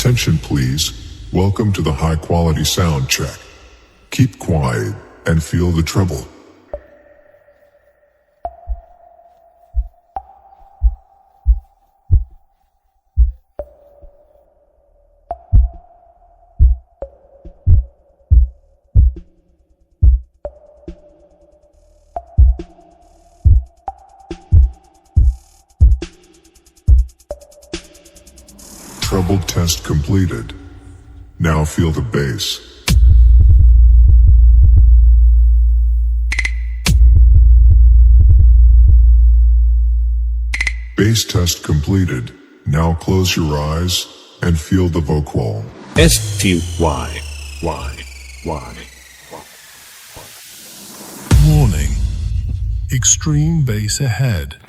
Attention please, welcome to the high quality sound check. Keep quiet and feel the treble. Treble test completed. Now feel the bass. Bass test completed. Now close your eyes and feel the vocal. S-T-Y. Warning. Extreme bass ahead.